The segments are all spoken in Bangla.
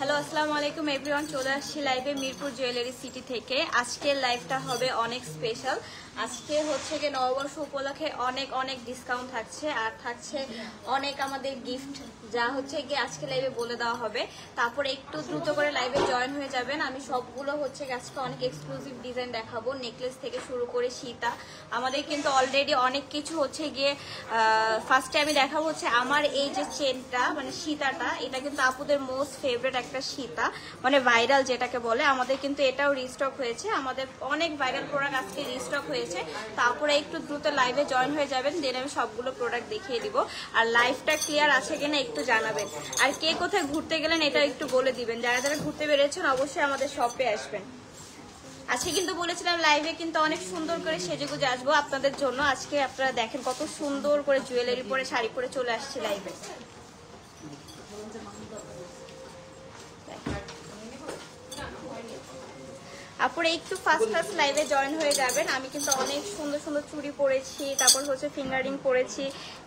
হ্যালো আসসালামু আলাইকুম এভরিওয়ান, চলে আসছি লাইভে মিরপুর জুয়েলারি সিটি থেকে। আজকের লাইভটা হবে অনেক স্পেশাল। আজকে হচ্ছে গিয়ে নববর্ষ উপলক্ষে অনেক ডিসকাউন্ট থাকছে, আর থাকছে অনেক আমাদের গিফট, যা হচ্ছে গিয়ে আজকে লাইভে বলে দেওয়া হবে। তারপরে একটু দ্রুত করে লাইভে জয়েন হয়ে যাবেন। আমি সবগুলো হচ্ছে আজকে অনেক এক্সক্লুসিভ ডিজাইন দেখাবো, নেকলেস থেকে শুরু করে সীতা। আমাদের কিন্তু অলরেডি অনেক কিছু হচ্ছে গিয়ে ফার্স্টে আমি দেখাবো হচ্ছে আমার এই যে চেনটা, মানে সীতাটা, এটা কিন্তু আপুদের মোস্ট ফেভারিট একটা সীতা, মানে ভাইরাল যেটাকে বলে। আমাদের কিন্তু এটাও রিস্টক হয়েছে, আমাদের অনেক ভাইরাল প্রোডাক্ট আজকে রিস্টক হয়েছে। তারপরে একটু দ্রুত লাইভে জয়েন হয়ে যাবেন, দেন আমি সবগুলো প্রোডাক্ট দেখিয়ে দিব। আর লাইভটা ক্লিয়ার আছে কিনা একটু জানাবেন, আর কে কোথায় ঘুরতে গেলেন এটা একটু বলে দিবেন। যারা যারা ঘুরতে বেরিয়েছেন অবশ্যই আমাদের শপে আসবেন। আজকে কিন্তু বলেছিলাম লাইভে কিন্তু অনেক সুন্দর করে সেজেগুজে আসবো আপনাদের জন্য। আজকে আপনারা দেখেন কত সুন্দর করে জুয়েলারি পরে শাড়ি পরে চলে আসছে লাইভে। তারপরে একটু ফাস্ট লাইভে জয়েন হয়ে যাবেন। আমি কিন্তু অনেক সুন্দর সুন্দর চুড়ি পরেছি, তারপর হচ্ছে ফিঙ্গারিং পরেছি,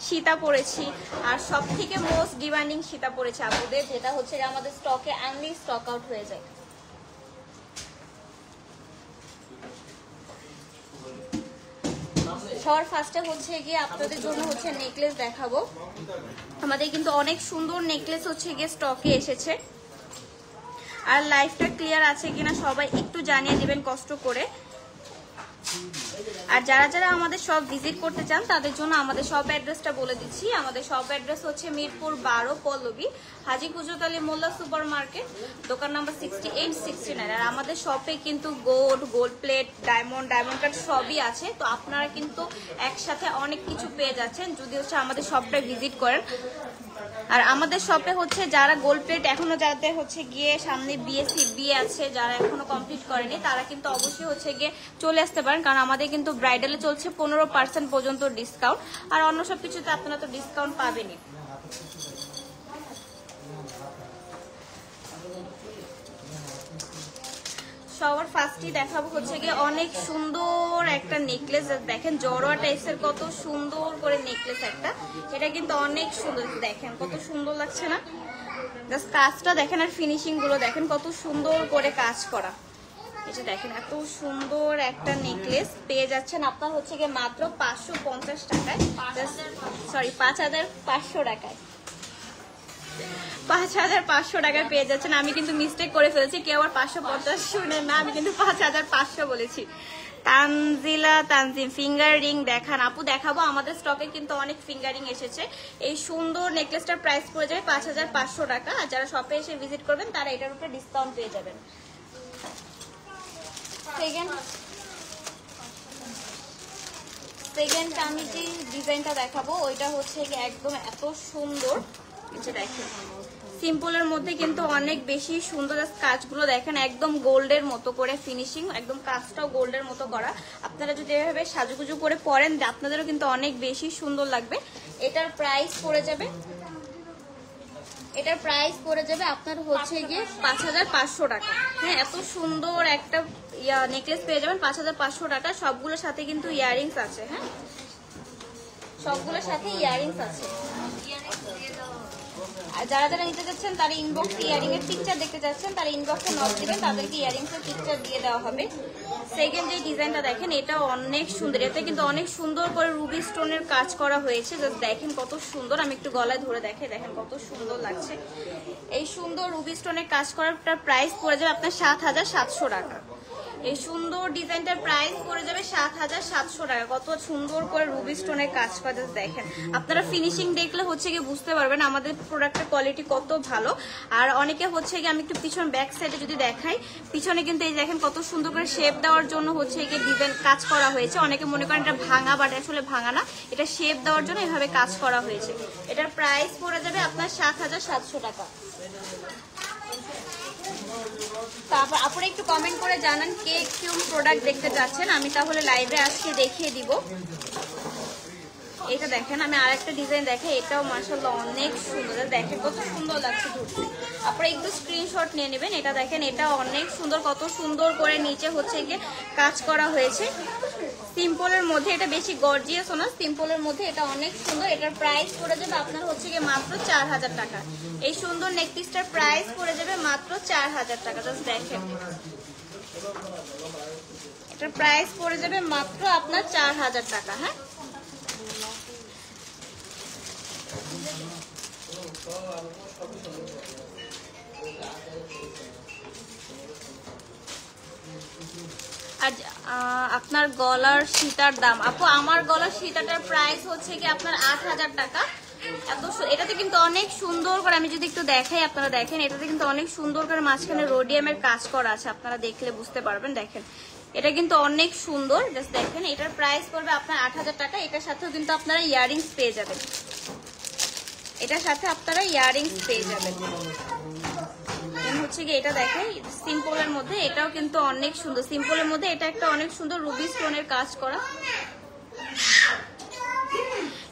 সীতা পরেছি, আর সব থেকে মোস্ট ডিমান্ডিং সীতা পরেছি আপুদের, যেটা হচ্ছে আমাদের স্টকে আনলি স্টক আউট হয়ে যায়। সবার ফার্স্টে হচ্ছে গিয়ে আপনাদের জন্য হচ্ছে নেকলেস দেখাবো। আমাদের কিন্তু অনেক সুন্দর নেকলেস হচ্ছে গিয়ে স্টকে এসেছে। আর লাইভটা ক্লিয়ার আছে কিনা সবাই একটু জানিয়ে দিবেন কষ্ট করে। আর যারা যারা আমাদের শপ ভিজিট করতে চান তাদের জন্য আমাদের শপ অ্যাড্রেসটা বলে দিচ্ছি। আমাদের শপ অ্যাড্রেস হচ্ছে মিরপুর 12 পল্লবী, হাজী কুজরত আলী মোল্লা সুপার মার্কেট, দোকান নাম্বার 68-69। আর আমাদের শপে কিন্তু গোল্ড প্লেট, ডায়মন্ড কাট সবই আছে। তো আপনারা কিন্তু একসাথে অনেক কিছু পেয়ে যাচ্ছেন যদি হচ্ছে আমাদের শপটা ভিজিট করেন। আর আমাদের শপে হচ্ছে যারা গোল্ড প্লেট এখনো, যাদের হচ্ছে গিয়ে সামনে বিয়ে আছে, যারা এখনো কমপ্লিট করেনি, তারা কিন্তু অবশ্যই হচ্ছে গিয়ে চলে আসতে পারেন, কারণ আমাদের কিন্তু ব্রাইডালে চলছে 15% পর্যন্ত ডিসকাউন্ট। আর অন্য সব কিছুতে আপনারা তো ডিসকাউন্ট পাবেনই। সবার ফার্স্টই দেখাবো হচ্ছে গিয়ে অনেক সুন্দর একটা নেকলেস। দেখেন জড়োয়া টাইপসের কত সুন্দর করে নেকলেস একটা, এটা কিন্তু অনেক সুন্দর। দেখেন কত সুন্দর লাগছে না, জাস্ট কাজটা দেখেন আর ফিনিশিং গুলো দেখেন কত সুন্দর করে কাজ করা। এটা দেখেন এত সুন্দর একটা নেকলেস পেয়ে যাচ্ছেন আপনার হচ্ছে গিয়ে মাত্র 550 টাকায়, সরি 5500 টাকায়। 5500 টাকায় পেয়ে যাচ্ছেন। আমি কিন্তু মিস্টেক করে ফেলেছি, কেউ আবার 550 শুনে না, আমি কিন্তু 5500 বলেছি। তানজিম ফিঙ্গার রিং দেখান আপু। দেখাবো, আমাদের স্টকে কিন্তু অনেক ফিঙ্গারিং এসেছে। এই সুন্দর নেকলেসটার প্রাইস পড়ে যাবে 5500 টাকা। আর যারা শপে এসে ভিজিট করবেন তারা এটার উপরে ডিসকাউন্ট পেয়ে যাবেন। সেকেন্ড আমি যে ডিজাইনটা দেখাবো ওইটা হচ্ছে একদম এত সুন্দর। দেখেন সিম্পলের মধ্যে কিন্তু অনেক বেশি সুন্দর কাজগুলো দেখেন, একদম গোল্ডের মতো করে ফিনিশিং, একদম কাজটাও গোল্ডের মতো করা। আপনারা যদি এভাবে সাজুগুজু করে পরেন আপনাদেরও কিন্তু অনেক বেশি সুন্দর লাগবে। এটার প্রাইস পড়ে যাবে আপনার হচ্ছে গিয়ে 5500 টাকা। হ্যাঁ, এত সুন্দর একটা নেকলেস পেয়ে যাবেন 5500 টাকা। সবগুলোর সাথে কিন্তু ইয়ারিংস আছে। হ্যাঁ, সবগুলোর সাথে ইয়ারিংস আছে। আর যারা যারা নিতে যাচ্ছেন তারা ইনবক্সে ইয়ারিং এর পিকচার দেখতে যাচ্ছেন, তারা ইনবক্সে নক দিবেন, তাদেরকে ইয়ারিংস এর পিকচার দিয়ে দেওয়া হবে। সেকেন্ড যে ডিজাইনটা দেখেন এটা অনেক সুন্দর, এতে কিন্তু অনেক সুন্দর করে রুবি স্টোনের কাজ করা হয়েছে। জাস্ট দেখেন কত সুন্দর, আমি একটু গলায় ধরে দেখেন কত সুন্দর লাগছে। এই সুন্দর রুবি স্টোনের কাজ করার প্রাইস পড়ে যাবে আপনার 7700 টাকা। এই সুন্দর ডিজাইনটার প্রাইস পড়ে যাবে 7700 টাকা। কত সুন্দর করে রুবি স্টোনের কাজ করা দেখেন। আপনারা ফিনিশিং দেখলে হচ্ছে গিয়ে বুঝতে পারবেন আমাদের প্রোডাক্টের কোয়ালিটি কত ভালো। আর অনেকে হচ্ছে গিয়ে আমি একটু পিছন ব্যাক সাইডে যদি দেখাই, পিছনে কিন্তু এই দেখেন কত সুন্দর করে শেপ দেওয়ার জন্য হচ্ছে গিয়ে ডিজাইন কাজ করা হয়েছে। অনেকে মনে করেন এটা ভাঙা, বাট আসলে ভাঙা না, এটা শেপ দেওয়ার জন্য এভাবে কাজ করা হয়েছে। এটার প্রাইস পড়ে যাবে আপনার 7700 টাকা। তারপর আপনারা একটু কমেন্ট করে জানান কে কোন প্রোডাক্ট দেখতে যাচ্ছেন, আমি তাহলে লাইভে আজকে দেখিয়ে দিব। এটা দেখেন, আমি আরেকটা ডিজাইন দেখাই, এটাও মাশাআল্লাহ অনেক সুন্দর। দেখেন কত সুন্দর লাগছে ধরতে। আপনারা একটু স্ক্রিনশট নিয়ে নেবেন। এটা দেখেন, এটা অনেক সুন্দর, কত সুন্দর করে নিচে হচ্ছে গিয়ে কাজ করা হয়েছে। সিম্পলের মধ্যে, এটা বেশি গর্জিয়াস না, সিম্পলের মধ্যে এটা অনেক সুন্দর। এটার প্রাইস পড়ে যাবে আপনার হচ্ছে গিয়ে মাত্র 4000 টাকা। এই সুন্দর নেক পিসটার প্রাইস পড়ে যাবে মাত্র 4000 টাকা। জাস্ট দেখেন, এটার প্রাইস পড়ে যাবে মাত্র আপনার 4000 টাকা। হ্যাঁ, আর আপনার গলার সীতার দাম আপু, আমার গলার সীতাটার প্রাইস হচ্ছে কি আপনার 8000 টাকা। এটাতে কিন্তু অনেক সুন্দর করে, আমি যদি একটু দেখাই আপনারা দেখেন, এটাতে কিন্তু অনেক সুন্দর করে মাঝখানে রোডিয়ামের কাজ করা আছে, আপনারা দেখলে বুঝতে পারবেন। দেখেন এটা কিন্তু অনেক সুন্দর, জাস্ট দেখেন। এটার প্রাইস পড়বে আপনার 8000 টাকা। এটার সাথেও কিন্তু আপনারা ইয়াররিংস পেয়ে যাবেন, এটার সাথে আপনারা ইয়াররিংস পেয়ে যাবেন। হচ্ছে কি এটা দেখেন সিম্পলের মধ্যে, এটাও কিন্তু অনেক সুন্দর। সিম্পলের মধ্যে এটা একটা অনেক সুন্দর রুবি স্টোনের কাজ করা।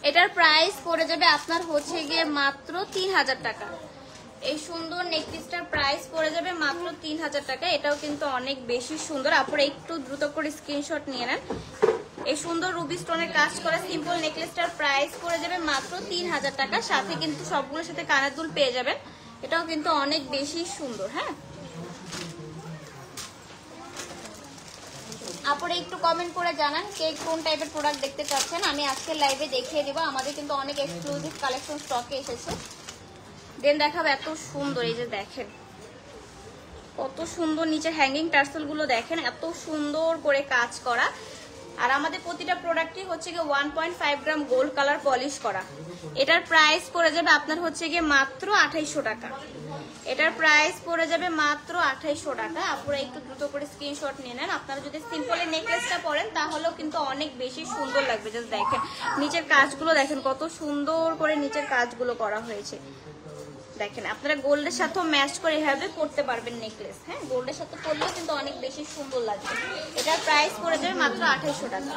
এটার প্রাইস পড়ে যাবে আপনার হচ্ছে গিয়ে মাত্র 3000 টাকা। এই সুন্দর নেকপিসটার প্রাইস পড়ে যাবে মাত্র 3000 টাকা। এটাও কিন্তু অনেক বেশি সুন্দর। আপনারা একটু দ্রুত করে স্ক্রিনশট নিয়ে নেন। এই সুন্দর রুবি স্টোনের কাজ করা সিম্পল নেকলেসটার প্রাইস পড়ে যাবে মাত্র 3000 টাকা। সাথে কিন্তু সবগুলোর সাথে কানের দুল পেয়ে যাবেন। এটাও কিন্তু অনেক বেশি সুন্দর। হ্যাঁ, আপনারা একটু কমেন্ট করে জানান কে কোন টাইপের প্রোডাক্ট দেখতে চাচ্ছেন। আমি আজকে লাইভে দেখিয়ে দেবো। আমাদের কিন্তু অনেক এক্সক্লুসিভ কালেকশন স্টকে এসেছে। দেন দেখাবো এত সুন্দর, এই যে দেখেন কত সুন্দর নিচে হ্যাঙ্গিং টার্সেল গুলো দেখেন, এত সুন্দর করে কাজ করা। আর আমাদের প্রতিটা প্রোডাক্টই হচ্ছে গিয়ে 1.5 গ্রাম গোল্ড কালার পলিশ করা। এটার প্রাইস পড়ে যাবে আপনার হচ্ছে গিয়ে মাত্র 2800 টাকা। এটার প্রাইস পড়ে যাবে মাত্র 2800 টাকা। আপনারা একটু দ্রুত করে স্ক্রিনশট নিয়ে নেন। আপনারা যদি সিম্পলের নেকলেসটা পরেন তাহলেও কিন্তু অনেক বেশি সুন্দর লাগবে। জাস্ট দেখেন নিচের কাজগুলো দেখেন কত সুন্দর করে নিচের কাজগুলো করা হয়েছে। দেখেন আপনারা গোল্ডের সাথেও ম্যাচ করে এভাবে পরতে পারবেন নেকলেস। হ্যাঁ, গোল্ডের সাথে পরলেও কিন্তু অনেক বেশি সুন্দর লাগবে। এটার প্রাইস পড়ে যাবে মাত্র 2800 টাকা।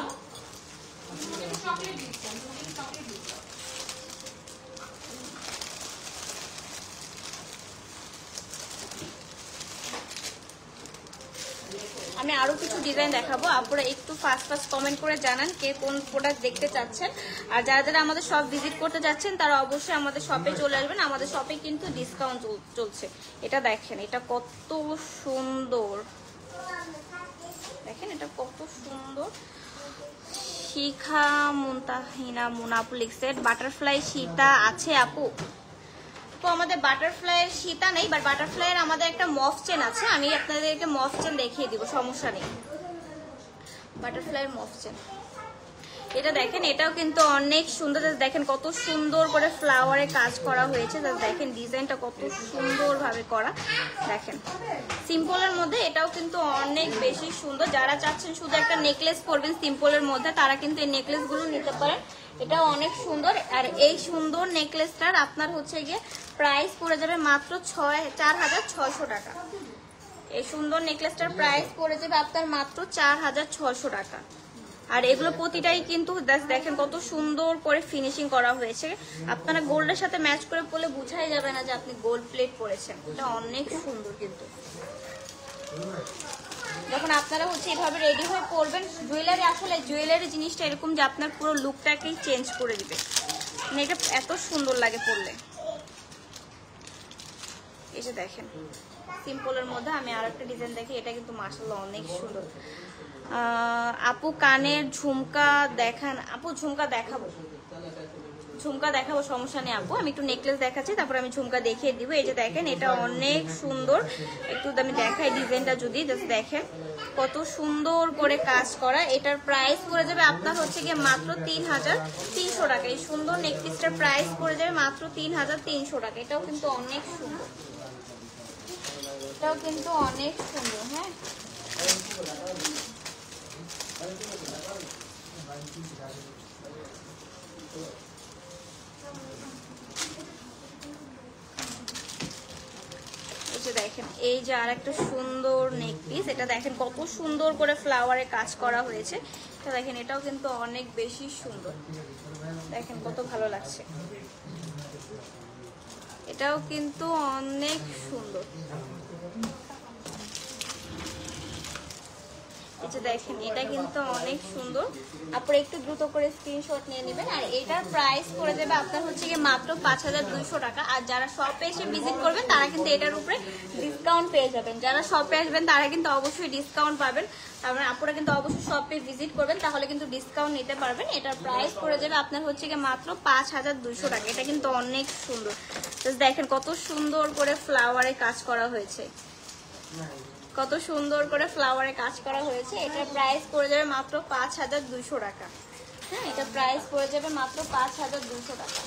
আমি আরো কিছু ডিজাইন দেখাবো। আপনারা একটু ফাস্ট কমেন্ট করে জানান কে কোন প্রোডাক্ট দেখতে চাচ্ছেন। আর যারা যারা আমাদের শপ ভিজিট করতে যাচ্ছেন তারা অবশ্যই আমাদের শপে চলে আসবেন। আমাদের শপে কিন্তু ডিসকাউন্ট চলছে। এটা দেখেন, এটা কত সুন্দর, দেখেন এটা কত সুন্দর। শিখা মুনতাহিনা মুনাপু লিখছে বাটারফ্লাই সীতা আছে আপু। তো আমাদের বাটারফ্লাইয়ের সীতা নেই, বাট বাটারফ্লাইয়ের আমাদের একটা মফ চেন আছে। আমি আপনাদেরকে মফ চেন দেখিয়ে দিব, সমস্যা নেই। বাটারফ্লাইয়ের মফ চেন এটা দেখেন, এটাও কিন্তু অনেক সুন্দর। দেখেন কত সুন্দর করে ফ্লাওয়ারে কাজ করা হয়েছে। দেখেন ডিজাইনটা কত সুন্দর ভাবে করা। দেখেন সিম্পলের মধ্যে এটাও কিন্তু অনেক বেশি সুন্দর। যারা চাচ্ছেন শুধু একটা নেকলেস পরবেন সিম্পলের মধ্যে তারা কিন্তু এই নেকলেস গুলো নিতে পারেন। এটাও অনেক সুন্দর। আর এই সুন্দর নেকলেসটার আপনার হচ্ছে গিয়ে প্রাইস পড়ে যাবে মাত্র 4600 টাকা। এই সুন্দর নেকলেসটার প্রাইস পড়ে যাবে আপনার মাত্র 4600 টাকা। আর এগুলো প্রতিটাই কিন্তু দেখেন কত সুন্দর করে ফিনিশিং করা হয়েছে। আপনারা গোল্ডের সাথে ম্যাচ করে পরলে বোঝাই যাবে না যে আপনি গোল্ড প্লেট পরেছেন। এটা অনেক সুন্দর। কিন্তু যখন আপনারা হচ্ছে এইভাবে রেডি হয়ে পরবেন, জুয়েলারি আসলে জুয়েলারি জিনিসটা এরকম যে আপনার পুরো লুকটাকেই চেঞ্জ করে দিবে। মানে এটা এত সুন্দর লাগে পরলে। এই যে দেখেন সিম্পলের মধ্যে আমি আর একটা ডিজাইন দেখি, এটা কিন্তু মাশাআল্লাহ অনেক সুন্দর। আপু কানের ঝুমকা দেখান। আপু ঝুমকা দেখাবো, ঝুমকা দেখাবো, সমস্যা নেই আপু। আমি একটু নেকলেস দেখাচ্ছি, তারপর আমি ঝুমকা দেখিয়ে দিব। এই যে দেখেন এটা অনেক সুন্দর। একটু আমি দেখাই ডিজাইনটা যদি, জাস্ট দেখেন কত সুন্দর করে কাজ করা। এটার প্রাইস পড়ে যাবে আপনার হচ্ছে গিয়ে মাত্র 3300 টাকা। এই সুন্দর নেকপিসটার প্রাইস পড়ে যাবে মাত্র 3300 টাকা। এটাও কিন্তু অনেক সুন্দর, এটাও কিন্তু অনেক সুন্দর। হ্যাঁ, দেখেন এই যে আর একটা সুন্দর নেক পিস। এটা দেখেন কত সুন্দর করে ফ্লাওয়ারে কাজ করা হয়েছে। এটা দেখেন এটাও কিন্তু অনেক বেশি সুন্দর। দেখেন কত ভালো লাগছে। এটাও কিন্তু অনেক সুন্দর। এই যে দেখেন এটা কিন্তু অনেক সুন্দর, আপনারা একটু দ্রুত করে স্ক্রিনশট নিয়ে নেবেন। আর এটার প্রাইস পড়ে যাবে আপনার হচ্ছে কি মাত্র 5200 টাকা। আর যারা শপে এসে ভিজিট করবেন তারা কিন্তু এটার উপরে ডিসকাউন্ট পেয়ে যাবেন। যারা শপে আসবেন তারা কিন্তু অবশ্যই ডিসকাউন্ট পাবেন। তারপরে আপনারা কিন্তু অবশ্যই শপে ভিজিট করবেন, তাহলে কিন্তু ডিসকাউন্ট নিতে পারবেন। এটার প্রাইস পড়ে যাবে আপনার হচ্ছে কি মাত্র 5200 টাকা। এটা কিন্তু অনেক সুন্দর, দেখেন কত সুন্দর করে ফ্লাওয়ারে কাজ করা হয়েছে, কত সুন্দর করে ফ্লাওয়ারে কাজ করা হয়েছে। এটার প্রাইস পড়ে যাবে মাত্র 5200 টাকা। হ্যাঁ, এটা প্রাইস পড়ে যাবে মাত্র 5200 টাকা।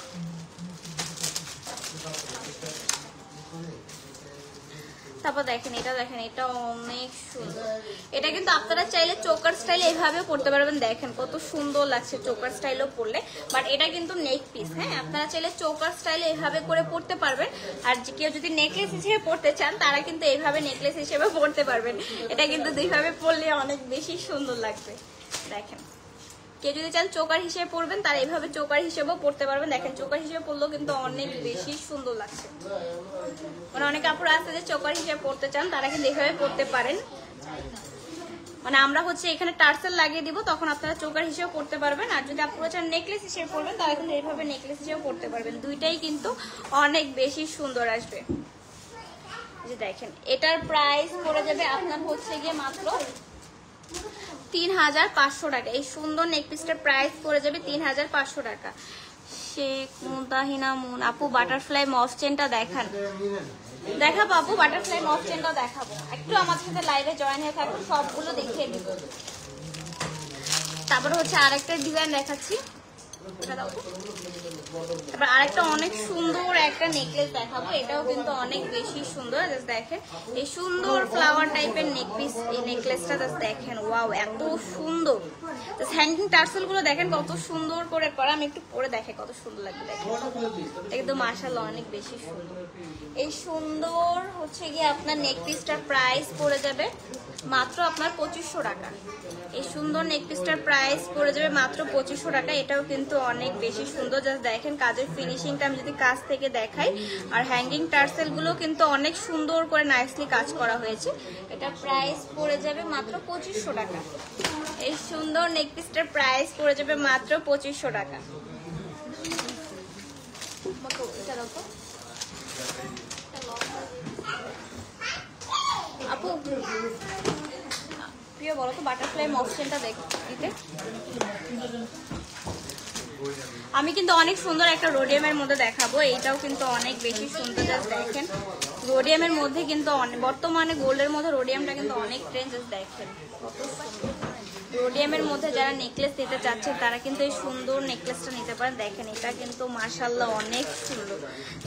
তারপর দেখেন এটা, দেখেন এটা অনেক সুন্দর। এটা কিন্তু আপনারা চাইলে চোকার স্টাইলে এইভাবেও পড়তে পারবেন। দেখেন কত সুন্দর লাগছে চোকার স্টাইলেও পরলে, বাট এটা কিন্তু নেক পিস। হ্যাঁ, আপনারা চাইলে চোকার স্টাইলে এইভাবে করে পড়তে পারবেন। আর কেউ যদি নেকলেস হিসেবে পড়তে চান তারা কিন্তু এইভাবে নেকলেস হিসেবে পড়তে পারবেন। এটা কিন্তু দুইভাবে পরলে অনেক বেশি সুন্দর লাগবে। দেখেন কেউ যদি চান চোকার হিসেবে পরবেন তারা এইভাবে চোকার হিসেবেও পড়তে পারবেন। দেখেন চোকার হিসেবে পরলেও কিন্তু অনেক বেশি সুন্দর লাগছে। মানে অনেক কাপড় আছে যে চোকার হিসেবে পরতে চান, তারা কিন্তু এইভাবে পরতে পারেন। মানে আমরা হচ্ছে এখানে টার্সেল লাগিয়ে দিব, তখন আপনারা চোকার হিসেবে পরতে পারবেন। আর যদি আপনারা চান নেকলেস হিসেবে পরবেন তাহলে কিন্তু এইভাবে নেকলেস হিসেবে পরতে পারবেন। দুইটাই কিন্তু অনেক বেশি সুন্দর আসবে। যে দেখেন এটার প্রাইস পড়ে যাবে আপনার হচ্ছে গিয়ে মাত্র 3500 টাকা। এই সুন্দর নেকপিসটার প্রাইস পড়ে যাবে 3500 টাকা। শেখ মুদাহিনা মুন আপু বাটারফ্লাই মফ চেনটা দেখান। দেখাবো আপু, বাটারফ্লাই মফ চেনটাও দেখাবো। একটু আমার সাথে লাইভে জয়েন হয়ে থাকুন, সবগুলো দেখিয়ে দিব। তারপরে হচ্ছে আরেকটা ডিজাইন দেখাচ্ছি। তারপর আরেকটা অনেক সুন্দর একটা নেকলেস দেখাবো। এটাও কিন্তু অনেক বেশি সুন্দর। দেখেন এই সুন্দর ফ্লাওয়ার টাইপের নেকপিস, এই নেকলেসটা দেখেন ওয়াও এত সুন্দর। হ্যাঙ্গিং টার্সেল গুলো দেখেন কত সুন্দর করে করা। আমি একটু পরে দেখে কত সুন্দর লাগবে। দেখেন একদম মাশাআল্লাহ অনেক বেশি সুন্দর। এই সুন্দর হচ্ছে গিয়ে আপনার নেকপিসটার প্রাইস পড়ে যাবে মাত্র আপনার 2500 টাকা। এই সুন্দর নেকপিসটার প্রাইস পড়ে যাবে মাত্র 2500 টাকা। এটাও কিন্তু অনেক বেশি সুন্দর। জাস্ট দেখেন কাজের ফিনিশিংটা আমি যদি কাছ থেকে দেখাই। আর হ্যাঙ্গিং টার্সেল গুলো কিন্তু অনেক সুন্দর করে নাইসলি কাজ করা হয়েছে। এটা প্রাইস পড়ে যাবে মাত্র 2500 টাকা। এই সুন্দর নেকপিসটার প্রাইস পড়ে যাবে মাত্র 2500 টাকা। আপু প্রিয় বলো তো বাটারফ্লাই মফ চেনটা দিতে। আমি কিন্তু অনেক সুন্দর একটা রোডিয়ামের মধ্যে দেখাবো। এইটাও কিন্তু অনেক বেশি সুন্দর। জাস্ট দেখেন রোডিয়ামের মধ্যে কিন্তু বর্তমানে গোল্ডের মধ্যে রোডিয়ামটা কিন্তু অনেক ট্রেন্ড। জাস্ট দেখেন কত সুন্দর। রোডিয়ামের মধ্যে যারা নেকলেস নিতে চাচ্ছেন তারা কিন্তু এই সুন্দর নেকলেসটা নিতে পারেন। দেখেন এটা কিন্তু মাশাআল্লাহ অনেক সুন্দর।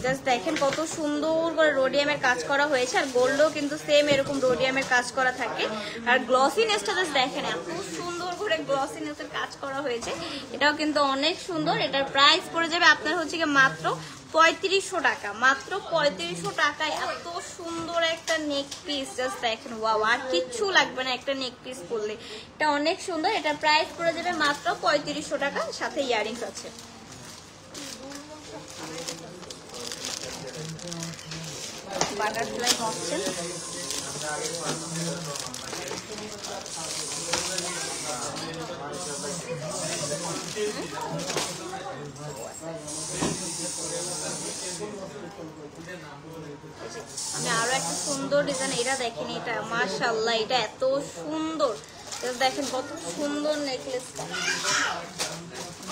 জাস্ট দেখেন কত সুন্দর করে রোডিয়ামের কাজ করা হয়েছে। আর গোল্ডও কিন্তু সেম এরকম রোডিয়ামের কাজ করা থাকে। আর গ্লসিনেসটা জাস্ট দেখেন এত সুন্দর করে গ্লসিনেসের কাজ করা হয়েছে। এটাও কিন্তু অনেক সুন্দর। এটার প্রাইস পড়ে যাবে আপনার হচ্ছে কি মাত্র 3500 টাকা। মাত্র 3500 টাকায় এত সুন্দর একটা নেক পিস। জাস্ট দেখেন ওয়াও, আর কিচ্ছু লাগবে না একটা নেক পিস পরলে। এটা অনেক সুন্দর। এটা প্রাইস পড়ে যাবে মাত্র 3500 টাকা, সাথে ইয়ারিংস আছে। বাটারফ্লাই অপশন আমি আরো একটা সুন্দর ডিজাইন। এটা দেখেন এটা মাশাআল্লাহ এটা এত সুন্দর। দেখেন কত সুন্দর নেকলেসটা।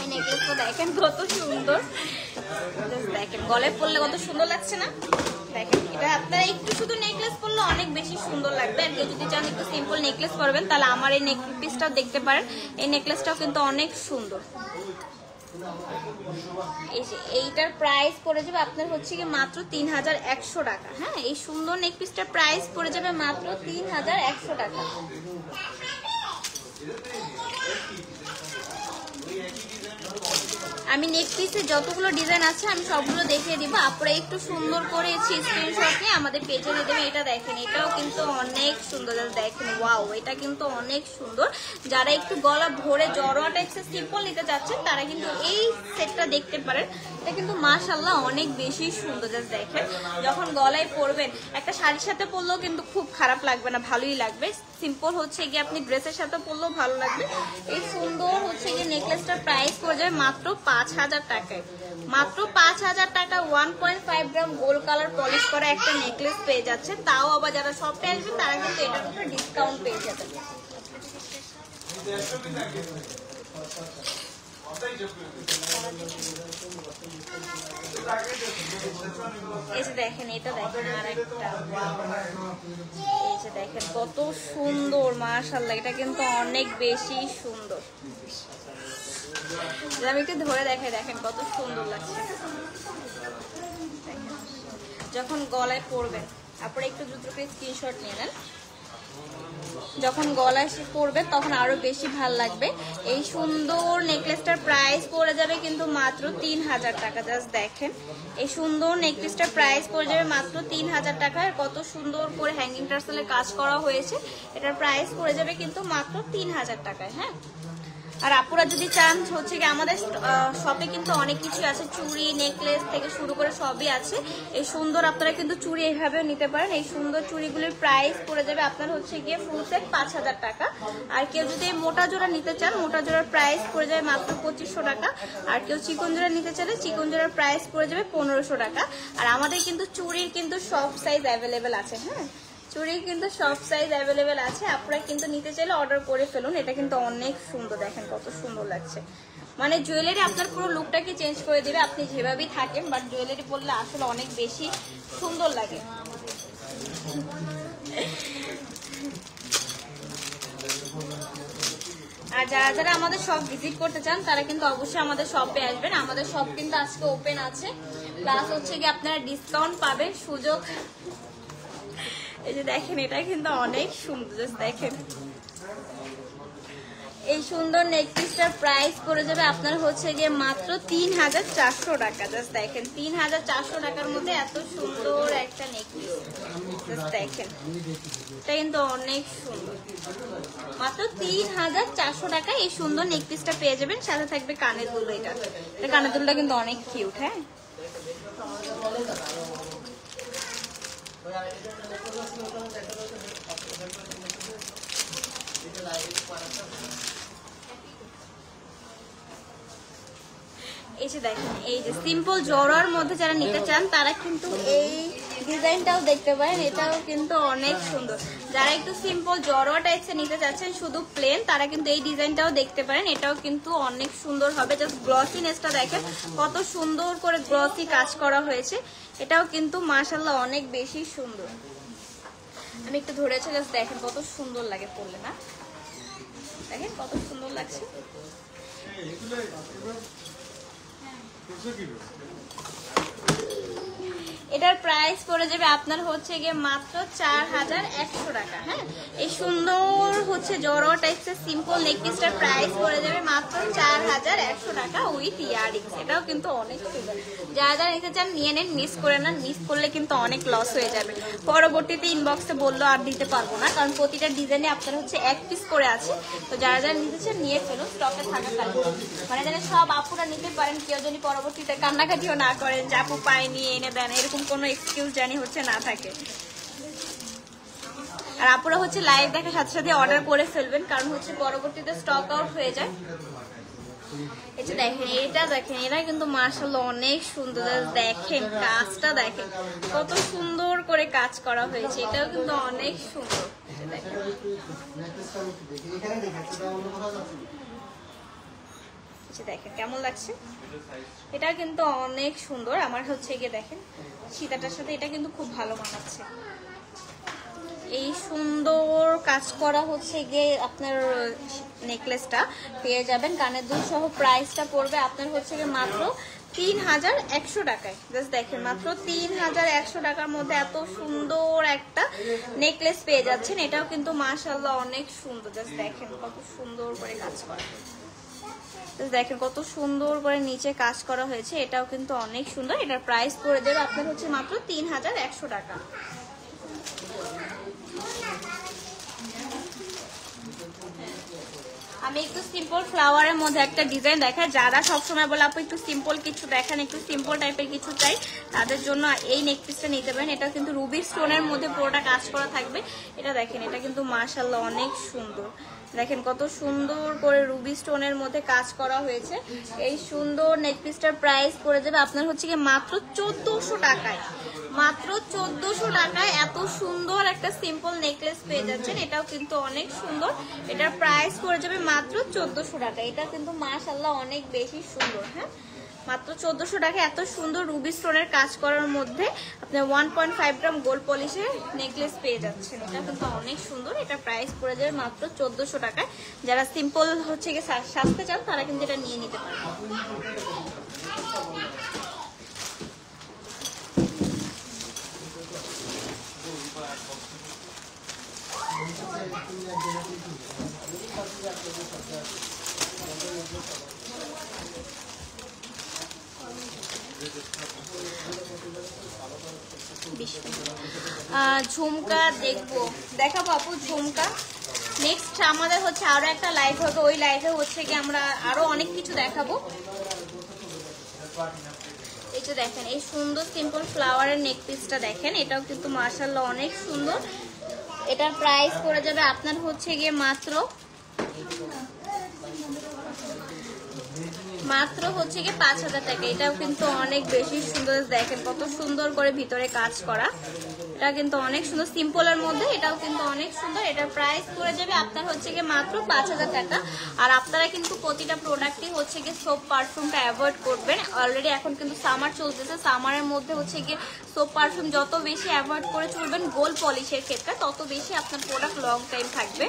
এই নেকলেসটা দেখেন কত সুন্দর। দেখেন গলায় পরলে কত সুন্দর লাগছে না। দেখেন এটা আপনারা একটু শুধু নেকলেস পরলে অনেক বেশি সুন্দর লাগবে। আর কেউ যদি চান একটু সিম্পল নেকলেস পরবেন তাহলে আমার এই নেক পিসটাও দেখতে পারেন। এই নেকলেসটাও কিন্তু অনেক সুন্দর। এই যে এইটার প্রাইস পড়ে যাবে আপনার হচ্ছে কি মাত্র 3100 টাকা। হ্যাঁ, এই সুন্দর নেক পিসটার প্রাইস পড়ে যাবে মাত্র 3100 টাকা। আমি নেক পিসে যতগুলো ডিজাইন আছে আমি সবগুলো দেখিয়ে দিব। আপনারা একটু সুন্দর করে স্ক্রিনশট নিয়ে আমাদের পেজে দিয়ে দেবেন। এটা দেখেন এটাও কিন্তু অনেক সুন্দর। দেখেন ওয়াও এটা কিন্তু অনেক সুন্দর। যারা একটু গলা ভরে জড়োয়া টাইপসের সিম্পল নিতে চাচ্ছেন তারা কিন্তু এই সেটটা দেখতে পারেন। এটা কিন্তু মাশাআল্লাহ অনেক বেশি সুন্দর। জাস্ট দেখেন যখন গলায় পরবেন একটা শাড়ির সাথে পরলেও কিন্তু খুব খারাপ লাগবে না, ভালোই লাগবে। সিম্পল হচ্ছে গিয়ে আপনি ড্রেসের সাথে পরলেও ভালো লাগবে। এই সুন্দর হচ্ছে গিয়ে নেকলেসটার প্রাইস পড়ে যাবে মাত্র 5000 টাকায়। মাত্র 5000 টাকা 1.5 গ্রাম গোল্ড কালার পলিশ করা একটা নেকলেস পেয়ে যাচ্ছে। তাও আবার যারা শপে আসবে তারা কিন্তু এটার উপরে ডিসকাউন্ট পেয়ে যাবে। এই যে দেখেন, এটা দেখেন আরেকটা, এই যে দেখেন কত সুন্দর, মাশাআল্লাহ এটা কিন্তু অনেক বেশি সুন্দর। আমি একটু ধরে দেখাই, দেখেন কত সুন্দর লাগছে। যখন গলায় পরবেন, আপনারা একটু দ্রুত করে স্ক্রিনশট নিয়ে নেন। যখন গলায় পরবে তখন আরো বেশি ভাল লাগবে। এই সুন্দর নেকলেসটার প্রাইস পড়ে যাবে কিন্তু মাত্র 3000 টাকা। জাস্ট দেখেন, এই সুন্দর নেকলেসটার প্রাইস পড়ে যাবে মাত্র 3000 টাকা। কত সুন্দর করে হ্যাঙ্গিং টার্সেলে কাজ করা হয়েছে। এটার প্রাইস পড়ে যাবে কিন্তু মাত্র 3000 টাকায়। হ্যাঁ, আর আপুরা যদি চান হচ্ছে কি আমাদের শপে কিন্তু অনেক কিছু আছে, চুড়ি নেকলেস থেকে শুরু করে সবই আছে। এই সুন্দর আপনারা কিন্তু চুড়ি এইভাবেও নিতে পারেন। এই সুন্দর চুড়িগুলির প্রাইস পড়ে যাবে আপনার হচ্ছে গিয়ে ফুল সেট 5000 টাকা। আর কেউ যদি মোটা জোড়া নিতে চান, মোটা জোড়ার প্রাইস পড়ে যাবে মাত্র 2500 টাকা। আর কেউ চিকন জোড়া নিতে চাইলে চিকন জোড়ার প্রাইস পড়ে যাবে 1500 টাকা। আর আমাদের কিন্তু চুড়ির কিন্তু সব সাইজ অ্যাভেলেবেল আছে। হ্যাঁ, চুড়ির কিন্তু সব সাইজ অ্যাভেলেবেল আছে, আপনারা কিন্তু নিতে চাইলে অর্ডার করে ফেলুন। এটা কিন্তু অনেক সুন্দর, দেখেন কত সুন্দর লাগছে। মানে জুয়েলারি আপনার পুরো লুকটাকে চেঞ্জ করে দিবে, আপনি যেভাবেই থাকেন, বাট জুয়েলারি পরলে আসলে অনেক বেশি সুন্দর লাগে। আর যারা যারা আমাদের শপ ভিজিট করতে চান তারা কিন্তু অবশ্যই আমাদের শপে আসবেন। আমাদের শপ কিন্তু আজকে ওপেন আছে, প্লাস হচ্ছে কি আপনারা ডিসকাউন্ট পাবেন, সুযোগ। এই যে দেখেন, এটা কিন্তু অনেক সুন্দর, দেখেন এই সুন্দর নেকপিসটার প্রাইস পড়ে যাবে আপনার হচ্ছে গিয়ে মাত্র 3400 টাকা। জাস্ট দেখেন 3400 টাকার মধ্যে এত সুন্দর একটা নেকপিস। জাস্ট দেখেন, এটা কিন্তু অনেক সুন্দর। মাত্র 3400 টাকা এই সুন্দর নেকপিসটা পেয়ে যাবেন। সাথে থাকবে কানের দুল। এটা কানের দুলটা কিন্তু অনেক কিউট। হ্যাঁ, এই যে দেখেন, এই যে সিম্পল জড়ার মধ্যে যারা নিতে চান তারা কিন্তু এই ডিজাইনটাও দেখতে পারেন। এটাও কিন্তু অনেক সুন্দর। যারা একটু সিম্পল জড়োয়া টাইপসে নিতে চাচ্ছেন শুধু প্লেন, তারা কিন্তু এই ডিজাইনটাও দেখতে পারেন। এটাও কিন্তু অনেক সুন্দর হবে। জাস্ট গ্লসিনেসটা দেখেন কত সুন্দর করে গ্লসি কাজ করা হয়েছে। এটাও কিন্তু মাশাআল্লাহ অনেক বেশি সুন্দর। আমি একটু ধরেছি, জাস্ট দেখেন কত সুন্দর লাগে পরলে, না দেখেন কত সুন্দর লাগছে। এটার প্রাইস পড়ে যাবে আপনার হচ্ছে গিয়ে মাত্র 4100 টাকা। হ্যাঁ, এই সুন্দর হচ্ছে জড়ো টাইপসের সিম্পল নেকপিসটার প্রাইস পড়ে যাবে মাত্র 4100 টাকা উইথ ইয়ারিংস। এটাও কিন্তু অনেক সুন্দর। যারা যারা নিতে চান নিয়ে নেন, মিস করে না। মিস করলে কিন্তু অনেক লস হয়ে যাবে। পরবর্তীতে ইনবক্সে বললো আর দিতে পারবো না, কারণ প্রতিটা ডিজাইনে আপনার হচ্ছে এক পিস করে আছে। তো যারা যারা নিতে চান নিয়ে ফেলুন, স্টকে থাকা থাকবে। মানে যেন সব আপুরা নিতে পারেন, কেউ যদি পরবর্তীতে কান্নাকাটিও না করেন যে আপু পাইনি এনে দেন, এরকম কোনো এক্সকিউজ জানি হচ্ছে না থাকে। আর আপুরা হচ্ছে লাইভ দেখার সাথে সাথে অর্ডার করে ফেলবেন, কারণ হচ্ছে পরবর্তীতে স্টক আউট হয়ে যায়। এটা দেখেন, এটা দেখেন, এটা কিন্তু মাশাআল্লাহ অনেক সুন্দর। দেখেন কাজটা দেখেন কত সুন্দর করে কাজ করা হয়েছে। এটাও কিন্তু অনেক সুন্দর। দেখেন কেমন লাগছে, এটা কিন্তু অনেক সুন্দর। আমার হচ্ছে গিয়ে দেখেন সীতাটার সাথে এটা কিন্তু খুব ভালো মানাচ্ছে। এই সুন্দর কাজ করা হচ্ছে গিয়ে আপনার নেকলেসটা পেয়ে যাবেন কানের দুল সহ। প্রাইসটা পড়বে আপনার হচ্ছে গিয়ে মাত্র 3100 টাকায়। জাস্ট দেখেন মাত্র 3100 টাকার মধ্যে এত সুন্দর একটা নেকলেস পেয়ে যাচ্ছেন। এটাও কিন্তু মাশাআল্লাহ অনেক সুন্দর। জাস্ট দেখেন কত সুন্দর করে কাজ করা, দেখেন কত সুন্দর করে নিচে কাজ করা হয়েছে। এটাও কিন্তু অনেক সুন্দর। এটার প্রাইস পড়ে যাবে আপনার হচ্ছে মাত্র 3100 টাকা। আমি একটু সিম্পল ফ্লাওয়ারের মধ্যে একটা ডিজাইন দেখাই। যারা সবসময় বলে আপু একটু সিম্পল কিছু দেখান, একটু সিম্পল টাইপের কিছু চাই, তাদের জন্য এই নেক পিসটা নিতে পারেন। এটা কিন্তু রুবি স্টোনের মধ্যে পুরোটা কাজ করা থাকবে। এটা দেখেন, এটা কিন্তু মাশাআল্লাহ অনেক সুন্দর। দেখেন কত সুন্দর করে রুবি স্টোনের মধ্যে কাজ করা হয়েছে। এই সুন্দর নেক পিসটার প্রাইস পড়ে যাবে আপনার হচ্ছে কি মাত্র 1400 টাকায়। মাত্র 1400 টাকায় এত সুন্দর একটা সিম্পল নেকলেস পেয়ে যাচ্ছেন। এটাও কিন্তু অনেক সুন্দর। এটার প্রাইস পড়ে যাবে মাত্র 1400 টাকা। এটা কিন্তু মাশাআল্লাহ অনেক বেশি সুন্দর। হ্যাঁ, মাত্র 1400 টাকা এত সুন্দর রুবি স্টোনের কাজ করার মধ্যে আপনি 1.5 গ্রাম গোল্ড পলিশের নেকলেস পেয়ে যাচ্ছেন। এটা কিন্তু অনেক সুন্দর। এটা প্রাইস পড়ে যাবে মাত্র 1400 টাকায়। যারা সিম্পল হচ্ছে গিয়ে সাজতে চান তারা কিন্তু এটা নিয়ে নিতে পারেন। ঝুমকা দেখবো, দেখাবো আপু ঝুমকা। নেক্সট আমাদের হচ্ছে আরো একটা লাইভ হবে, ওই লাইভে হচ্ছে কি আমরা আরো অনেক কিছু দেখাবো। এই যে দেখেন এই সুন্দর সিম্পল ফ্লাওয়ারের নেক পিসটা দেখেন, এটাও কিন্তু মাশাআল্লাহ অনেক সুন্দর। এটার প্রাইস পড়ে যাবে আপনার হচ্ছে গিয়ে মাত্র হচ্ছে গিয়ে 5000 টাকা। এটাও কিন্তু অনেক বেশি সুন্দর। দেখেন কত সুন্দর করে ভিতরে কাজ করা। এটা কিন্তু অনেক সুন্দর সিম্পলের মধ্যে। এটাও কিন্তু অনেক সুন্দর। এটার প্রাইস পড়ে যাবে আপনার হচ্ছে গিয়ে মাত্র 5000 টাকা। আর আপনারা কিন্তু প্রতিটা প্রোডাক্টই হচ্ছে গিয়ে সোপ পারফিউমটা অ্যাভয়েড করবেন। অলরেডি এখন কিন্তু সামার চলতেছে, সামারের মধ্যে হচ্ছে গিয়ে সোপ পারফিউম যত বেশি অ্যাভয়েড করে চলবেন গোল্ড পলিশের ক্ষেত্রে, তত বেশি আপনার প্রোডাক্ট লং টাইম থাকবে।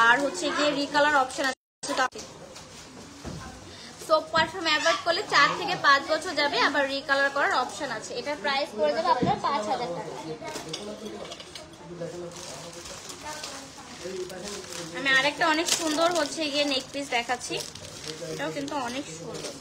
আর হচ্ছে গিয়ে রিকালার অপশন আছে। সোপ পারফিউম অ্যাভয়েড করলে 4 থেকে 5 বছর যাবে, আবার রিকালার করার অপশন আছে। এটার প্রাইস পড়ে যাবে আপনার 5000 টাকা। আমি আরেকটা অনেক সুন্দর হচ্ছে গিয়ে নেক পিস দেখাচ্ছি। এটাও কিন্তু অনেক সুন্দর।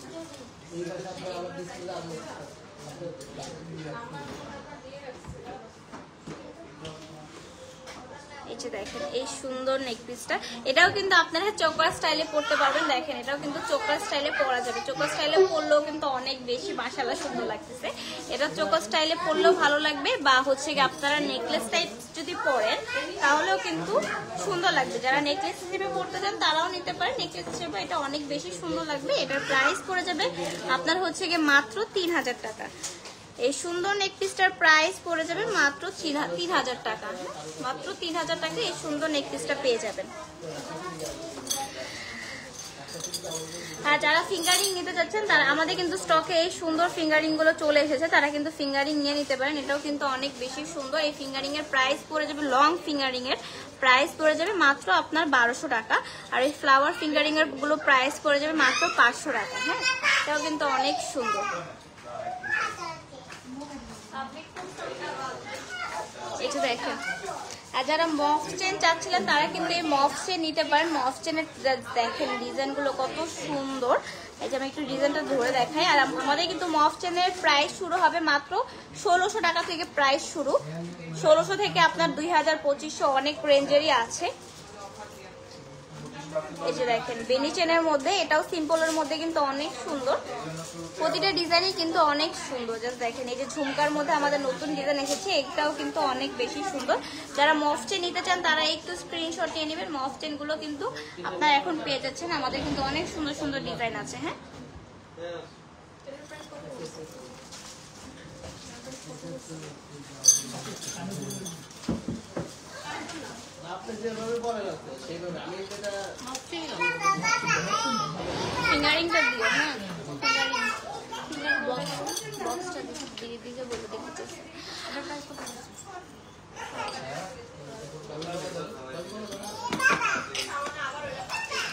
এই যে দেখেন এই সুন্দর নেক পিসটা, এটাও কিন্তু আপনারা চোকার স্টাইলে পরতে পারবেন। দেখেন এটাও কিন্তু চোকার স্টাইলে পরা যাবে। চোকার স্টাইলে পরলেও কিন্তু অনেক বেশি মাশাআল্লাহ সুন্দর লাগতেছে। এটা চোকার স্টাইলে পরলেও ভালো লাগবে, বা হচ্ছে কি আপনারা নেকলেস টাইপ যদি পরেন তাহলেও কিন্তু সুন্দর লাগবে। যারা নেকলেস হিসেবে পরতে চান তারাও নিতে পারেন। নেকলেস হিসেবে এটা অনেক বেশি সুন্দর লাগবে। এটার প্রাইস পড়ে যাবে আপনার হচ্ছে গিয়ে মাত্র 3000 টাকা। এই সুন্দর নেক পিসটার প্রাইস পড়ে যাবে মাত্র 3000 টাকা। মাত্র 3000 টাকা এই সুন্দর নেক পিসটা পেয়ে যাবেন। আর যারা ফিঙ্গারিং নিতে চাচ্ছেন তারা আমাদের কিন্তু স্টকে এই সুন্দর ফিঙ্গারিং গুলো চলে এসেছে, তারা কিন্তু ফিঙ্গারিং নিয়ে নিতে পারেন। এটাও কিন্তু অনেক বেশি সুন্দর। এই ফিঙ্গারিং এর প্রাইস পড়ে যাবে, লং ফিঙ্গারিং এর প্রাইস পড়ে যাবে মাত্র আপনার 1200 টাকা। আর এই ফ্লাওয়ার ফিঙ্গারিং এর গুলো প্রাইস পড়ে যাবে মাত্র 500 টাকা। হ্যাঁ, এটাও কিন্তু অনেক সুন্দর। এটা দেখেন, আর যারা মফ চেন চাচ্ছিলেন তারা কিন্তু এই মফ চেন নিতে পারেন। মফ চেনের দেখেন ডিজাইনগুলো কত সুন্দর। এই যে আমি একটু ডিজাইনটা ধরে দেখাই। আর আমাদের কিন্তু মফ চেনের প্রাইস শুরু হবে মাত্র 1600 টাকা থেকে। প্রাইস শুরু 1600 থেকে আপনার 2000, 2500 অনেক রেঞ্জেরই আছে। এই যে দেখেন বেনি চেনের মধ্যে, এটাও সিম্পলের মধ্যে কিন্তু অনেক সুন্দর। প্রতিটা ডিজাইনই কিন্তু অনেক সুন্দর। জাস্ট দেখেন এই যে ঝুমকার মধ্যে আমাদের নতুন ডিজাইন এসেছে, এটাও কিন্তু অনেক বেশি সুন্দর। যারা মফ চেন নিতে চান তারা একটু স্ক্রিনশট নিয়ে নেবেন। মফ চেন গুলো কিন্তু আপনারা এখন পেয়ে যাচ্ছেন। আমাদের কিন্তু অনেক সুন্দর সুন্দর ডিজাইন আছে। হ্যাঁ, ফিঙ্গারিংটা দিও। হ্যাঁ, বক্সটা দিয়ে দিকে বলে দেখতে।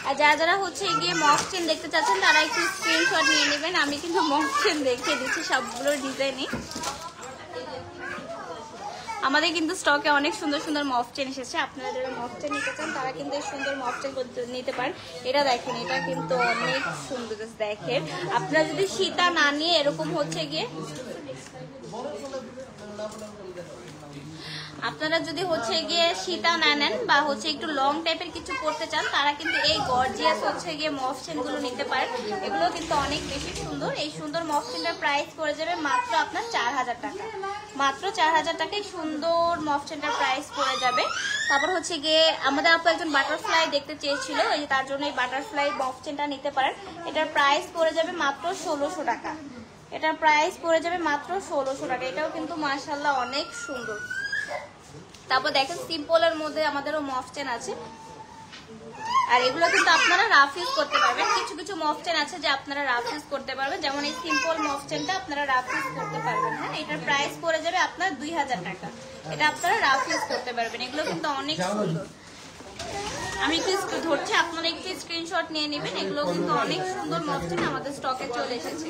আর যারা যারা হচ্ছে গিয়ে মফ চেন দেখতে চাচ্ছেন তারা একটু স্ক্রিনশট নিয়ে নেবেন। আমি কিন্তু মফ চেন দেখিয়ে দিচ্ছি সবগুলো ডিজাইনই। আমাদের কিন্তু স্টকে অনেক সুন্দর সুন্দর মফ চেন এসেছে। আপনারা যারা মফ চেন নিতে চান তারা কিন্তু এই সুন্দর মফ চেন নিতে পারেন। এটা দেখেন, এটা কিন্তু অনেক সুন্দর। দেখেন আপনারা যদি সীতা না নিয়ে এরকম হচ্ছে গিয়ে আপনারা যদি হচ্ছে গিয়ে সীতা না নেন বা হচ্ছে একটু লং টাইপের কিছু পড়তে চান, তারা কিন্তু এই গর্জিয়াস হচ্ছে গিয়ে মফ চেনগুলো নিতে পারেন। এগুলো কিন্তু অনেক বেশি সুন্দর। এই সুন্দর মফ চেনটার প্রাইস পড়ে যাবে মাত্র আপনার 4000 টাকা। মাত্র 4000 টাকায় সুন্দর মফ চেনটার প্রাইস পড়ে যাবে। তারপর হচ্ছে গিয়ে আমাদের আপু একজন বাটারফ্লাই দেখতে চেয়েছিল, এই যে তার জন্য এই বাটারফ্লাই মফ চেনটা নিতে পারেন। এটার প্রাইস পড়ে যাবে মাত্র 1600 টাকা। এটার প্রাইস পড়ে যাবে মাত্র 1600 টাকা। এটাও কিন্তু মাশাআল্লাহ অনেক সুন্দর। তারপর দেখেন সিম্পলের মধ্যে আমাদেরও মফ চেন আছে, আর এগুলো কিন্তু আপনারা রাফ ইউজ করতে পারবেন। কিছু কিছু মফ চেন আছে যে আপনারা রাফ ইউজ করতে পারবেন, যেমন এই সিম্পল মফ চেনটা আপনারা রাফ ইউজ করতে পারবেন। হ্যাঁ, এটার প্রাইস পড়ে যাবে আপনার 2000 টাকা। এটা আপনারা রাফ ইউজ করতে পারবেন। এগুলো কিন্তু অনেক সুন্দর। আমি একটু ধরছি, আপনারা একটু স্ক্রিনশট নিয়ে নেবেন। এগুলো কিন্তু অনেক সুন্দর মফ চেন আমাদের স্টকে চলে এসেছে।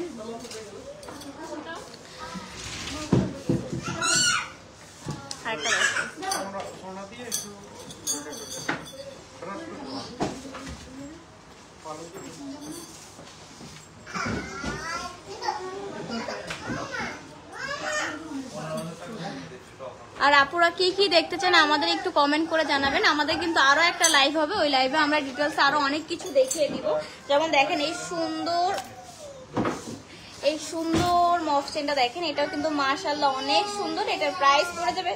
আর আপুরা কি কি দেখতে চান আমাদের একটু কমেন্ট করে জানাবেন। আমাদের কিন্তু আরো একটা লাইভ হবে, ওই লাইভে আমরা ডিটেলস আরো অনেক কিছু দেখিয়ে দিব। যেমন দেখেন এই সুন্দর মফ চেনটা দেখেন, এটাও কিন্তু মাশাআল্লাহ অনেক সুন্দর। এটার প্রাইস পড়ে যাবে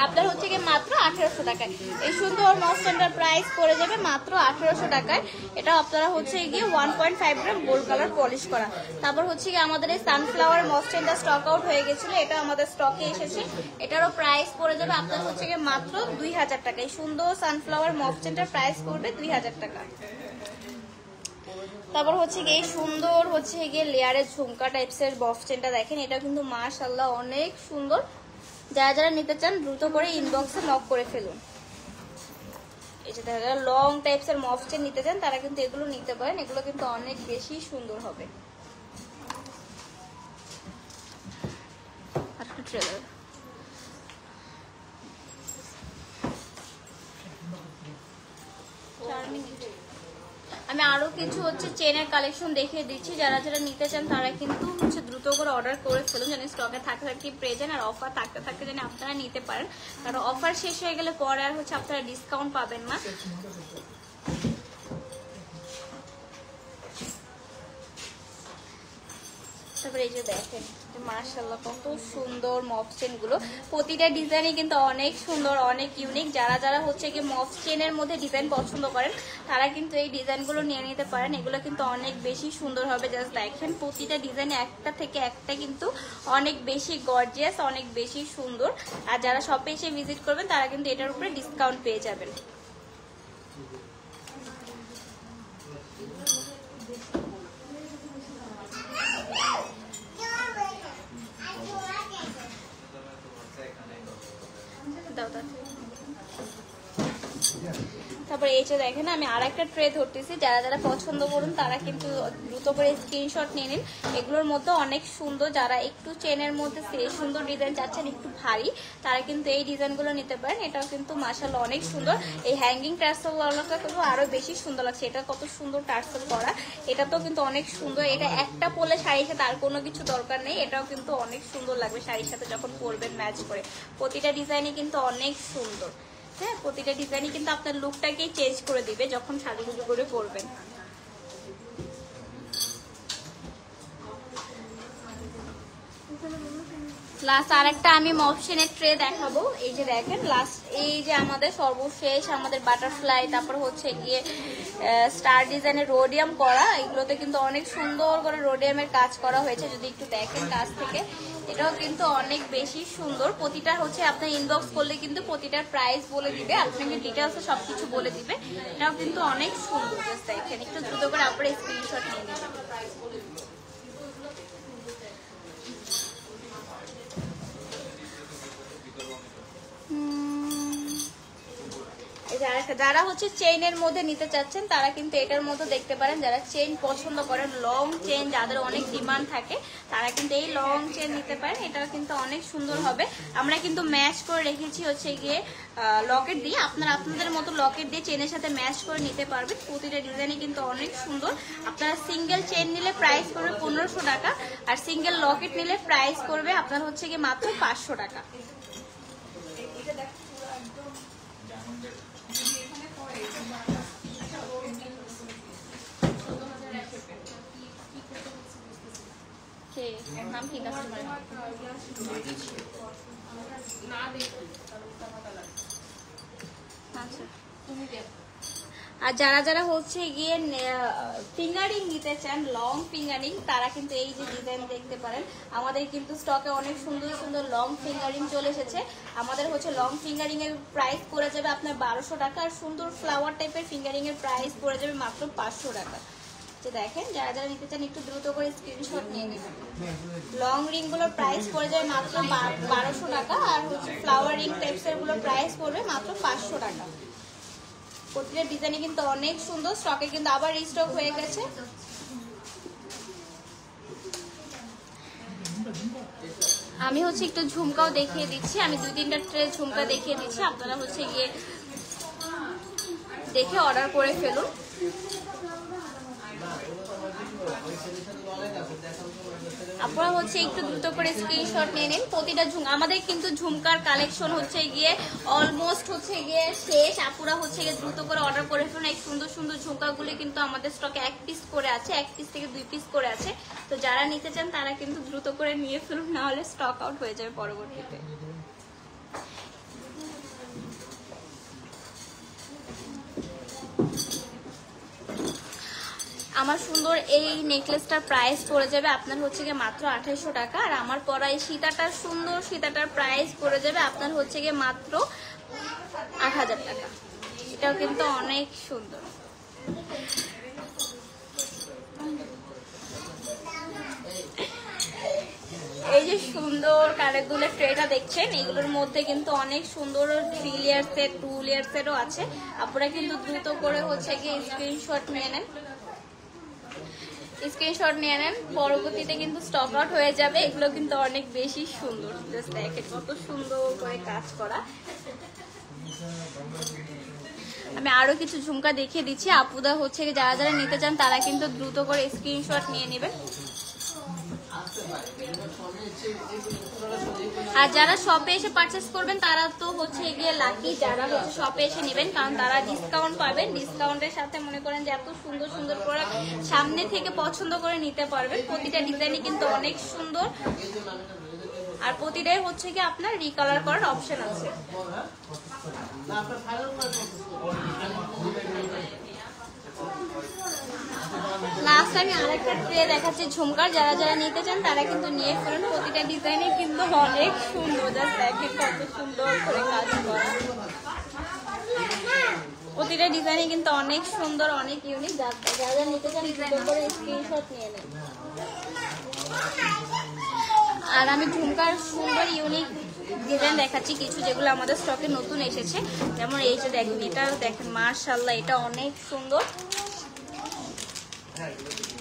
আপনার হচ্ছে কি মাত্র 1800 টাকায়। এই সুন্দর মফ চেনটার প্রাইস পড়ে যাবে মাত্র 1800 টাকায়। এটা আপনারা হচ্ছে গিয়ে 1.5 গ্রাম গোল্ড কালার পলিশ করা। তারপর হচ্ছে কি আমাদের এই সানফ্লাওয়ার মফ চেনটা স্টক আউট হয়ে গেছিল, এটা আমাদের স্টকে এসেছে। এটারও প্রাইস পড়ে যাবে আপনার হচ্ছে গিয়ে মাত্র 2000 টাকা। এই সুন্দর সানফ্লাওয়ার মফ চেনটার প্রাইস পড়বে 2000 টাকা। তারপর হচ্ছে গিয়ে এই সুন্দর হচ্ছে গিয়ে লেয়ারের ঝুমকা টাইপসের মফ চেনটা দেখেন, এটা কিন্তু মাশাআল্লাহ অনেক সুন্দর। যারা যারা নিতে চান দ্রুত করে ইনবক্সে নক করে ফেলুন। এই যে যারা লং টাইপসের মফ চেন নিতে চান তারা কিন্তু এগুলো নিতে পারেন। এগুলো কিন্তু অনেক বেশি সুন্দর হবে। আমি আরো কিছু হচ্ছে চেনের কালেকশন দেখিয়ে দিচ্ছি। যারা যারা নিতে চান তারা কিন্তু হচ্ছে দ্রুত করে অর্ডার করে ফেলুন, যেন স্টকে থাকতে থাকতে প্রেজেন্ট আর অফার থাকতে থাকতে যেন আপনারা নিতে পারেন। কারণ অফার শেষ হয়ে গেলে পরে আর হচ্ছে আপনারা ডিসকাউন্ট পাবেন না। তারপরে এই যে দেখেন মাশাআল্লাহ কত সুন্দর মফ চেন গুলো। প্রতিটা ডিজাইনই কিন্তু অনেক সুন্দর, অনেক ইউনিক। যারা যারা হচ্ছে কি মফ চেনের মধ্যে ডিজাইন পছন্দ করেন তারা কিন্তু এই ডিজাইনগুলো নিয়ে নিতে পারেন। এগুলো কিন্তু অনেক বেশি সুন্দর হবে। জাস্ট দেখেন প্রতিটা ডিজাইন একটা থেকে একটা কিন্তু অনেক বেশি গর্জিয়াস, অনেক বেশি সুন্দর। আর যারা শপে এসে ভিজিট করবেন তারা কিন্তু এটার উপরে ডিসকাউন্ট পেয়ে যাবেন। তারপরে এই যে দেখেন আমি আর একটা ট্রে ধরতেছি। যারা যারা পছন্দ করুন তারা কিন্তু দ্রুত করে স্ক্রিনশট নিয়ে নিন। এগুলোর মধ্যে অনেক সুন্দর, যারা একটু চেনের মধ্যে সুন্দর ডিজাইন চাচ্ছেন একটু ভারী, তারা কিন্তু এই ডিজাইনগুলো নিতে পারেন। এটাও কিন্তু মাশাআল্লাহ অনেক সুন্দর। এই হ্যাঙ্গিং টার্সেলগুলোটা কিন্তু আরো বেশি সুন্দর লাগছে। এটা কত সুন্দর টার্সেল করা, এটা তো কিন্তু অনেক সুন্দর। এটা একটা পরলে শাড়ির সাথে আর কোনো কিছু দরকার নেই। এটাও কিন্তু অনেক সুন্দর লাগবে শাড়ির সাথে যখন পরবেন ম্যাচ করে। প্রতিটা ডিজাইনই কিন্তু অনেক সুন্দর। হ্যাঁ, প্রতিটা ডিজাইনই কিন্তু আপনার লুকটাকেই চেঞ্জ করে দিবে যখন সাজুগুজু করে পরবেন। লাস্ট আরেকটা আমি মফসেনের ট্রে দেখাবো। এই যে দেখেন লাস্ট এই যে আমাদের সর্বশেষ আমাদের বাটারফ্লাই, তারপর হচ্ছে গিয়ে স্টার ডিজাইনের রোডিয়াম করা। এগুলোতে কিন্তু অনেক সুন্দর করে রোডিয়ামের কাজ করা হয়েছে, যদি একটু দেখেন কাছ থেকে। এটাও কিন্তু অনেক বেশি সুন্দর। প্রতিটা হচ্ছে আপনার ইনবক্স করলে কিন্তু প্রতিটার প্রাইস বলে দিবে, আপনাকে ডিটেলসে সবকিছু বলে দিবে। এটাও কিন্তু অনেক সুন্দর। জাস্ট দেখেন একটু দ্রুত করে আপনারা স্ক্রিনশট নিয়ে নেবেন। এই যে যারা হচ্ছে চেইনের মধ্যে নিতে চাচ্ছেন তারা কিন্তু এটার মধ্যে দেখতে পারেন, যারা চেইন পছন্দ করেন লং চেইন যাদের অনেক ডিমান্ড থাকে তারা কিন্তু এই লং চেইন নিতে পারেন। এটাও কিন্তু অনেক সুন্দর হবে। আমরা কিন্তু ম্যাচ করে রেখেছি হচ্ছে গিয়ে লকেট দিয়ে, আপনারা আপনাদের মতো লকেট দিয়ে চেনের সাথে ম্যাচ করে নিতে পারবেন। প্রতিটা ডিজাইনই কিন্তু অনেক সুন্দর। আপনারা সিঙ্গেল চেন নিলে প্রাইস করবে 1500 টাকা, আর সিঙ্গেল লকেট নিলে প্রাইস করবে আপনার হচ্ছে গিয়ে মাত্র 500 টাকা। নাম কি কাস্টমার? আচ্ছা, আর যারা যারা হচ্ছে গিয়ে ফিঙ্গারিং নিতে চান, লং ফিঙ্গারিং, তারা কিন্তু এই যে ডিজাইন দেখতে পারেন। আমাদের কিন্তু স্টকে অনেক সুন্দর সুন্দর লং ফিঙ্গারিং চলে এসেছে। আমাদের হচ্ছে লং ফিঙ্গারিং এর প্রাইস পড়ে যাবে আপনার 1200 টাকা, আর সুন্দর ফ্লাওয়ার টাইপের ফিঙ্গারিং এর প্রাইস পড়ে যাবে মাত্র 500 টাকা। দেখেন, যারা যারা নিতে চান একটু দ্রুত করে স্ক্রিনশট নিয়ে নেবেন। লং রিং গুলোর প্রাইস পড়ে যায় মাত্র 1200 টাকা, আর হচ্ছে ফ্লাওয়ার রিং টাইপসের গুলোর প্রাইস পড়বে মাত্র 500 টাকা। প্রতিটা ডিজাইনে কিন্তু অনেক সুন্দর, স্টকে কিন্তু আবার রিস্টক হয়ে গেছে। আমি হচ্ছে একটু ঝুমকাও দেখিয়ে দিচ্ছি, আমি 2-3টা ট্রে ঝুমকা দেখিয়ে দিচ্ছি, আপনারা হচ্ছে গিয়ে দেখে অর্ডার করে ফেলুন। আপনারা হচ্ছে একটু দ্রুত করে স্ক্রিনশট নিয়ে নিন। প্রতিটা আমাদের কিন্তু ঝুমকার কালেকশন হচ্ছে গিয়ে অলমোস্ট হচ্ছে গিয়ে শেষ। আপুরা হচ্ছে গিয়ে দ্রুত করে অর্ডার করে ফেলুন। এই সুন্দর সুন্দর ঝুমকাগুলি কিন্তু আমাদের স্টকে 1 পিস করে আছে, 1 পিস থেকে 2 পিস করে আছে। তো যারা নিতে চান তারা কিন্তু দ্রুত করে নিয়ে ফেলুন, না হলে স্টক আউট হয়ে যাবে পরবর্তীতে। আমার সুন্দর এই নেকলেসটার প্রাইস পড়ে যাবে আপনার হচ্ছে গিয়ে মাত্র 2800 টাকা, আর আমার পরা এই সীতাটার সুন্দর সীতাটার প্রাইস পড়ে যাবে আপনার হচ্ছে গিয়ে মাত্র 8000 টাকা। এটাও কিন্তু অনেক সুন্দর। এই যে সুন্দর কানের দুলের ট্রেটা দেখছেন, এগুলোর মধ্যে কিন্তু অনেক সুন্দর 3 লেয়ার সেট, 2 লেয়ার সেটও আছে। আপনারা কিন্তু দ্রুত করে হচ্ছে গিয়ে স্ক্রিনশট নিয়ে নেন, স্ক্রিনশট নিয়ে নেন, পরবর্তীতে কিন্তু স্টক আউট হয়ে যাবে। এগুলো কিন্তু অনেক বেশি সুন্দর, জাস্ট দেখেন কত সুন্দর করে কাজ করা। আমি আরো কিছু ঝুমকা দেখিয়ে দিচ্ছি। আপুদা হচ্ছে যারা যারা নিতে চান তারা কিন্তু দ্রুত করে স্ক্রিনশট নিয়ে নেবেন। আর যারা শপে এসে পারচেস করবেন তারা তো হচ্ছে গিয়ে লাকি, যারা হচ্ছে শপে এসে নেবেন, কারণ তারা ডিসকাউন্ট পাবেন। ডিসকাউন্টের সাথে মনে করেন যে এত সুন্দর সুন্দর প্রোডাক্ট সামনে থেকে পছন্দ করে নিতে পারবেন। প্রতিটা ডিজাইনই কিন্তু অনেক সুন্দর, আর প্রতিটাই হচ্ছে কি আপনার রিকালার করার অপশন আছে। লাস্ট আমি আরেকটা ট্রে দেখাচ্ছি ঝুমকার, যারা যারা নিতে চান তারা কিন্তু নিয়ে ফেলুন। প্রতিটা ডিজাইনে কিন্তু অনেক সুন্দর, জাস্ট দেখেন কত সুন্দর করে কাজ করা। প্রতিটা ডিজাইনে কিন্তু অনেক সুন্দর, অনেক ইউনিক। যারা যারা নিতে চান দ্রুত করে স্ক্রিনশট নিয়ে নেন। আর আমি ঝুমকার সুন্দর ইউনিক ডিজাইন দেখাচ্ছি কিছু, যেগুলো আমাদের স্টকে নতুন এসেছে। যেমন এই যে দেখেন, এটা দেখেন মাশাআল্লাহ, এটা অনেক সুন্দর।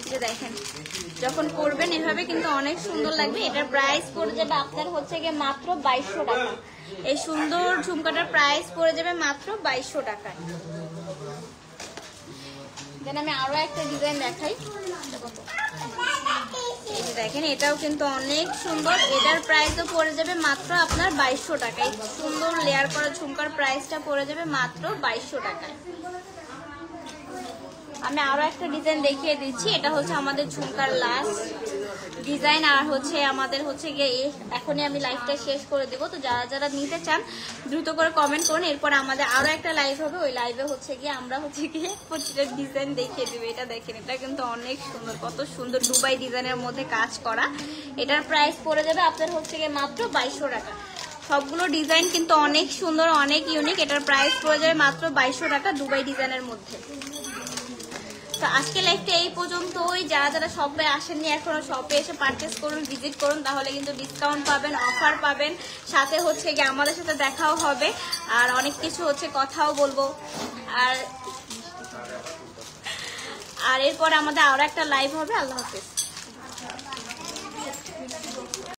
যে দেখেন যখন পরবেন এভাবে কিন্তু অনেক সুন্দর লাগবে। এটার প্রাইস পড়ে যাবে আপনার হচ্ছে গিয়ে মাত্র 2200 টাকা। এই সুন্দর ঝুমকাটার প্রাইস পড়ে যাবে মাত্র 2200 টাকায়। দেন আমি আরো একটা ডিজাইন দেখাই, দেখেন এটাও কিন্তু অনেক সুন্দর। এটার প্রাইসও পড়ে যাবে মাত্র আপনার 2200 টাকায়। সুন্দর লেয়ার করা ঝুমকার প্রাইসটা পড়ে যাবে মাত্র 2200 টাকায়। আমি আরো একটা ডিজাইন দেখিয়ে দিচ্ছি। এটা হচ্ছে আমাদের ঝুমকার লাস্ট ডিজাইন, আর হচ্ছে আমাদের হচ্ছে গিয়ে এখনই আমি লাইভটা শেষ করে দেবো। তো যারা যারা নিতে চান দ্রুত করে কমেন্ট করুন। এরপর আমাদের আরো একটা লাইভ হবে, ওই লাইভে হচ্ছে গিয়ে আমরা হচ্ছে গিয়ে প্রতিটা ডিজাইন দেখিয়ে দেবো। এটা দেখেন, এটা কিন্তু অনেক সুন্দর, কত সুন্দর দুবাই ডিজাইনের মধ্যে কাজ করা। এটার প্রাইস পড়ে যাবে আপনার হচ্ছে গিয়ে মাত্র 2200 টাকা। সবগুলো ডিজাইন কিন্তু অনেক সুন্দর, অনেক ইউনিক। এটার প্রাইস পড়ে যাবে মাত্র 2200 টাকা দুবাই ডিজাইনের মধ্যে। তো আজকে লাইভটা এই পর্যন্তই। যারা যারা শপে আসেননি এখনো, শপে এসে পারচেস করুন, ভিজিট করুন, তাহলে কিন্তু ডিসকাউন্ট পাবেন, অফার পাবেন, সাথে হচ্ছে গিয়ে আমাদের সাথে দেখাও হবে, আর অনেক কিছু হচ্ছে কথাও বলবো। আর এরপরে আমাদের আরো একটা লাইভ হবে। আল্লাহ হাফেজ।